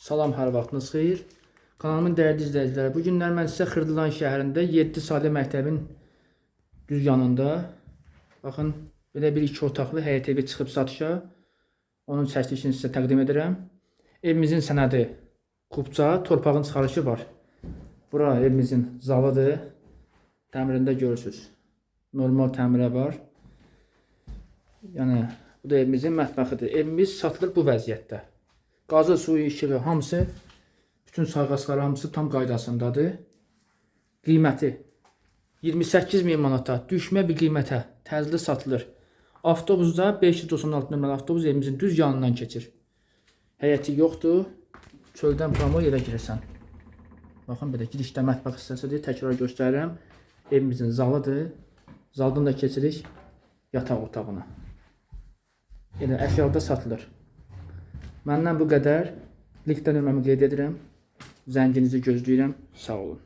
Salam, hər vaxtınız xeyir. Kanalımın dəyərli izləyiciləri, bu günlər mən sizə Xırdalan şəhərində 7 saylı məktəbin düz yanında, baxın, belə bir 2 otaqlı həyət evi çıxıb satışa. Onun çəkilişini sizə təqdim edirəm. Evimizin sənədi kubca, torpağın çıxarışı var. Bura evimizin zalıdır. Təmirində görürsünüz. Normal təmirə var. Yəni, bu da evimizin mətbəxidir. Evimiz satılır bu vəziyyətdə. Qazı, suyu, işığı, hamısı, bütün sayğacları hamısı tam qaydasındadır. Qiyməti 28.000 manata, düşmə bir qiymətə təzli satılır. Avtobusda 596 nömrəli avtobus evimizin düz yanından keçir. Həyəti yoxdur. Çöldən tramvay yerə girərsən. Baxın, belə girişdə mətbəx hissəsidir. Təkrar göstərirəm. Evimizin zalıdır. Zaldan da keçirik yataq otağına. Elə əşyada satılır. Məndən bu qədər. Linkdə nömrəmi qeyd edirəm. Zənginizi gözləyirəm. Sağ olun.